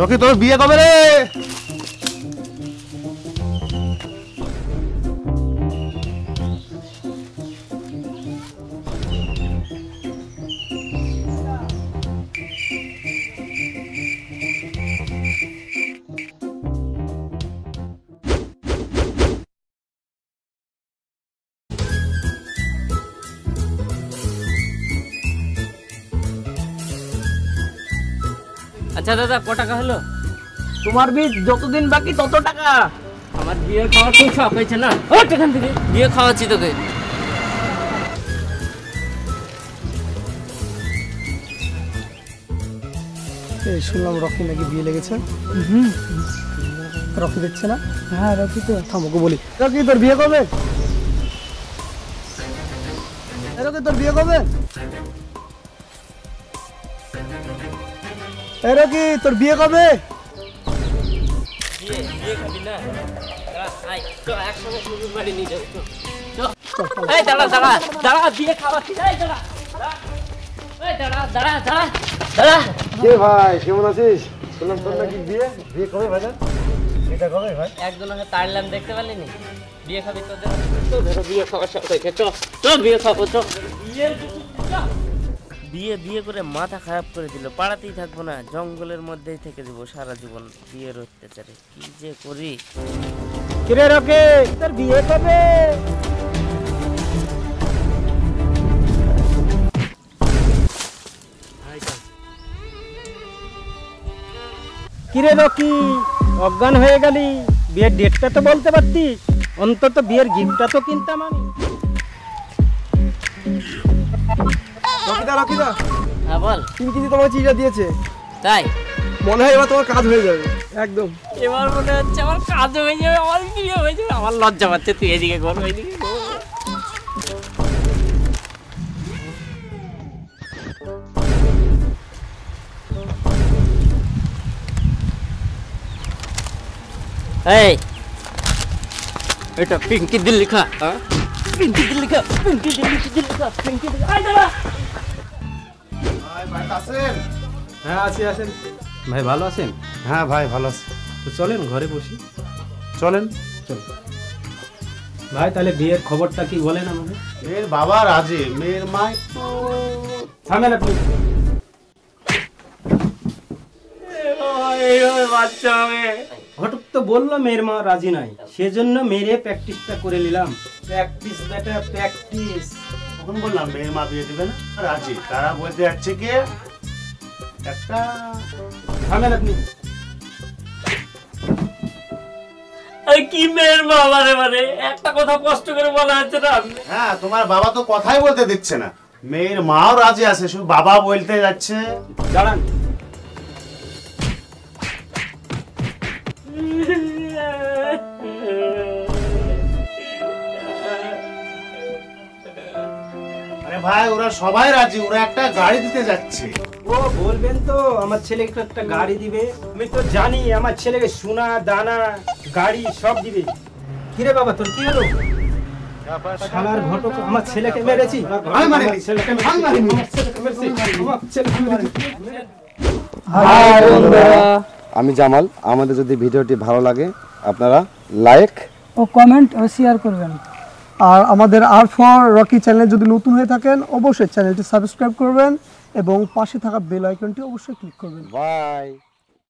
Rocky তোর বিয়ে কবে রে? আচ্ছা দাদা, ক টাকা হলো? তোমার বিয়ে যতদিন বাকি তত টাকা। আমার বিয়ে খাওয়ার খুব শখ হয়েছে না, এখান থেকে বিয়ে খাওয়াচ্ছি তোকে। শুনলাম রকি নাকি বিয়ে লেগেছে। রকি দেখছে না? হ্যাঁ রকি তো। থামোকে বলি, রকি তোর বিয়ে কবে? রকি তোর বিয়ে কবে? রকি তোর বিয়ে কবে? বিয়ে খাবি না? একসঙ্গে শ্বশুর বাড়ি নিয়ে যাবো। এই দাঁড়া দাঁড়া দাঁড়া, বিয়ে খাওয়াচ্ছি। দাঁড়া। কে ভাই, কেমন আছিস? শুনলাম তোর নাকি বিয়ে। বিয়ে কবে ভাই? এটা কবে ভাই? একজন ওকে তাড়লাম, দেখতে পারলি নি? বিয়ে খাবি তোদের? তো বিয়ে খাওয়ার শখ হয়েছে, চল বিয়ে খাবো, চল। বিয়ে করে মাথা খারাপ করে দিল। পাড়াতেই থাকবো না, জঙ্গলের মধ্যেই থেকে যাবো সারা জীবন বিয়ের অত্যাচারে। কি যে করি। কিরে রকি তোর বিয়ে কবে? কিরে রকি অজ্ঞান হয়ে গেলি? বিয়ের ডেটটা তো বলতে পারতিস, অন্তত বিয়ের গিফটটা তো কিনতাম আমি। রকিদা হ্যাঁ বল। তুমি কিন্তু তোমার চিঠিটা দিয়েছে, তাই মনে হয় এবার তোমার কাজ হয়ে যাবে একদম। এবার মনে হচ্ছে আমার কাজ হয়ে যাবে, আমার বিয়ে হয়ে যাবে। আমার লজ্জা পাচ্ছে, তুই এদিকে কর, ওইদিকে কর। এই এটা পিঙ্কি দিল লেখা, পিঙ্কি দিল লেখা, পিঙ্কি দিল লেখা, পিঙ্কি দিল। আয় দাঁড়া। ভাই আছেন? হ্যাঁ আছি, আসেন ভাই। ভালো আছেন? হ্যাঁ ভাই ভালো আছি। তো চলেন ঘরে বসি। চলেন। চল ভাই, তাহলে বিয়ের খবরটা কি বলেন আমাকে। মেয়ের বাবা রাজি, মেয়ের মা একটু। থামেন আপনি। বাচ্চা হবে। ঘটক তো বললো মেয়ের মা রাজি নাই, সেজন্য মেরে প্র্যাকটিসটা করে নিলাম। প্র্যাকটিস বেটা প্র্যাকটিস। তখন বললাম মেয়ের মা বিয়ে দিবে না, রাজি। তারা বলতে যাচ্ছে কি একটা। থামেন আপনি। কি মেয়ের বাবা রে, মানে একটা কথা কষ্ট করে বলা হচ্ছে না। হ্যাঁ, তোমার বাবা তো কথাই বলতে দিচ্ছে না। মেয়ের মাও রাজি আছে, শুধু বাবা বলতে যাচ্ছে। দাঁড়ান। আরে ভাই, ওরা সবাই রাজি, ওরা একটা গাড়ি দিতে যাচ্ছে। ও বলবেন তো আমার ছেলেকে একটা গাড়ি দিবে। আমি তো জানি আমার ছেলেকে সোনা দানা গাড়ি সব দিবে। কিরে বাবা তোর কি হলো? শালার ঘটক আমার ছেলেকে মেরেছি। আমি জামাল। আমাদের যদি ভিডিওটি ভালো লাগে আপনারা লাইক ও কমেন্ট ও শেয়ার করবেন। আর আমাদের আর4 রকি চ্যানেল যদি নতুন হয়ে থাকেন অবশ্যই চ্যানেলটি সাবস্ক্রাইব করবেন এবং পাশে থাকা বেল আইকনটি অবশ্যই ক্লিক করবেন। বাই।